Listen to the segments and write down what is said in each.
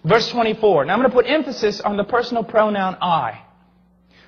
Verse 24. Now I'm going to put emphasis on the personal pronoun I.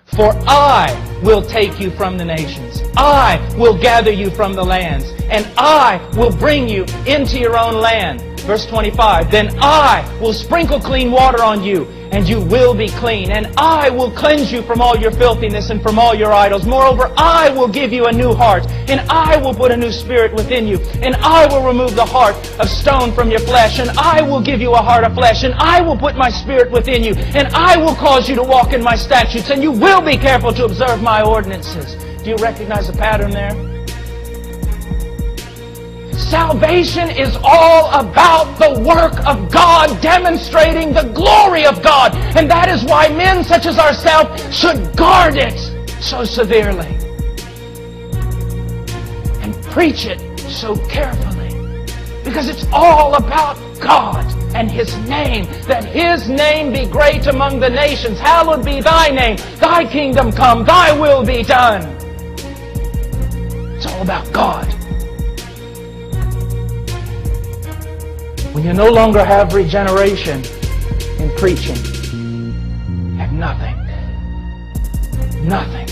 For I will take you from the nations. I will gather you from the lands. And I will bring you into your own land. Verse 25. Then I will sprinkle clean water on you, and you will be clean. And I will cleanse you from all your filthiness and from all your idols. Moreover, I will give you a new heart, and I will put a new spirit within you. And I will remove the heart of stone from your flesh, and I will give you a heart of flesh. And I will put my spirit within you, and I will cause you to walk in my statutes, and you will be careful to observe my ordinances. Do you recognize the pattern there? Salvation is all about the work of God, demonstrating the glory of God. And that is why men such as ourselves should guard it so severely and preach it so carefully. Because it's all about God and His name. That His name be great among the nations. Hallowed be Thy name. Thy kingdom come. Thy will be done. It's all about God. When you no longer have regeneration in preaching, you have nothing. Nothing.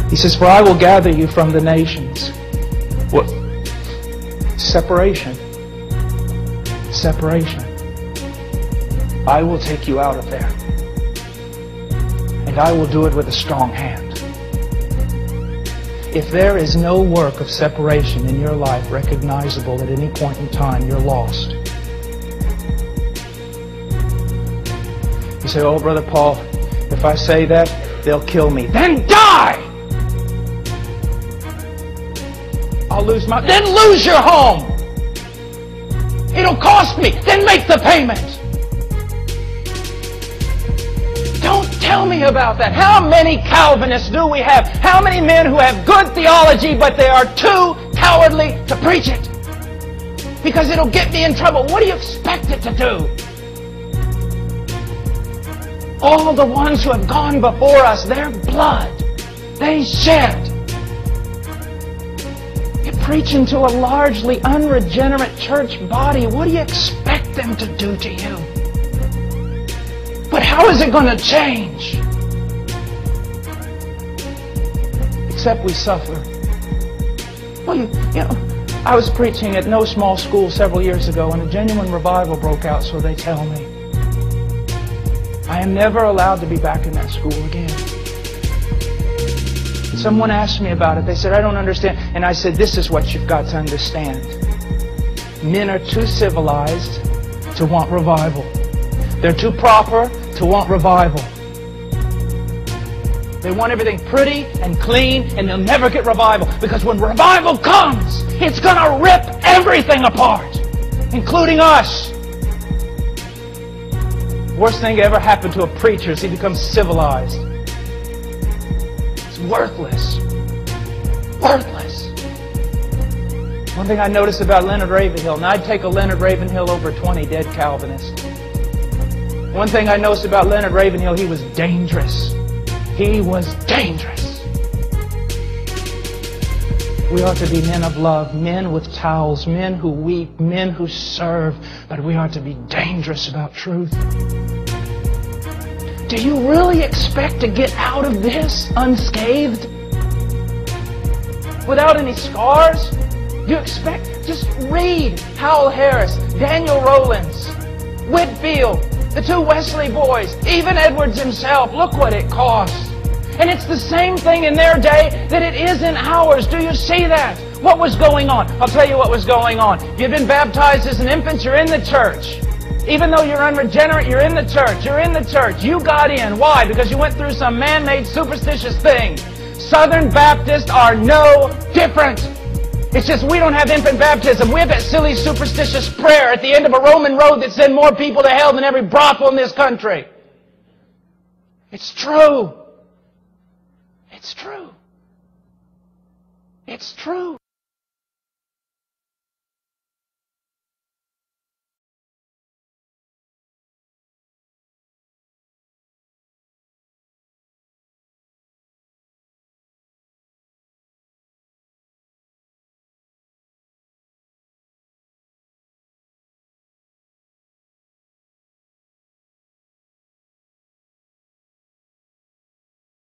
He says, for I will gather you from the nations. What? Separation. Separation. I will take you out of there. And I will do it with a strong hand. If there is no work of separation in your life recognizable at any point in time, you're lost. You say, oh, Brother Paul, if I say that, they'll kill me. Then die! I'll lose my... Then lose your home! It'll cost me. Then make the payment. Don't tell me about that. How many Calvinists do we have? How many men who have good theology, but they are too cowardly to preach it? Because it'll get me in trouble. What do you expect it to do? All the ones who have gone before us, their blood, they shed. You're preaching to a largely unregenerate church body. What do you expect them to do to you? But how is it going to change? Except we suffer. Well, you know, I was preaching at no small school several years ago, and a genuine revival broke out, so they tell me. I am never allowed to be back in that school again. Someone asked me about it. They said, I don't understand. And I said, this is what you've got to understand. Men are too civilized to want revival. They're too proper to want revival. They want everything pretty and clean, and they'll never get revival. Because when revival comes, it's going to rip everything apart, including us. Worst thing that ever happened to a preacher is he becomes civilized. It's worthless. Worthless. One thing I noticed about Leonard Ravenhill, and I'd take a Leonard Ravenhill over 20 dead Calvinists. One thing I noticed about Leonard Ravenhill, he was dangerous. He was dangerous. We ought to be men of love, men with towels, men who weep, men who serve, but we ought to be dangerous about truth. Do you really expect to get out of this unscathed? Without any scars? Do you expect? Just read Howell Harris, Daniel Rowlands, Whitfield, the two Wesley boys, even Edwards himself. Look what it costs. And it's the same thing in their day that it is in ours. Do you see that? What was going on? I'll tell you what was going on. You've been baptized as an infant, you're in the church. Even though you're unregenerate, you're in the church. You're in the church. You got in. Why? Because you went through some man-made superstitious thing. Southern Baptists are no different. It's just we don't have infant baptism. We have that silly superstitious prayer at the end of a Roman road that sent more people to hell than every brothel in this country. It's true. It's true. It's true.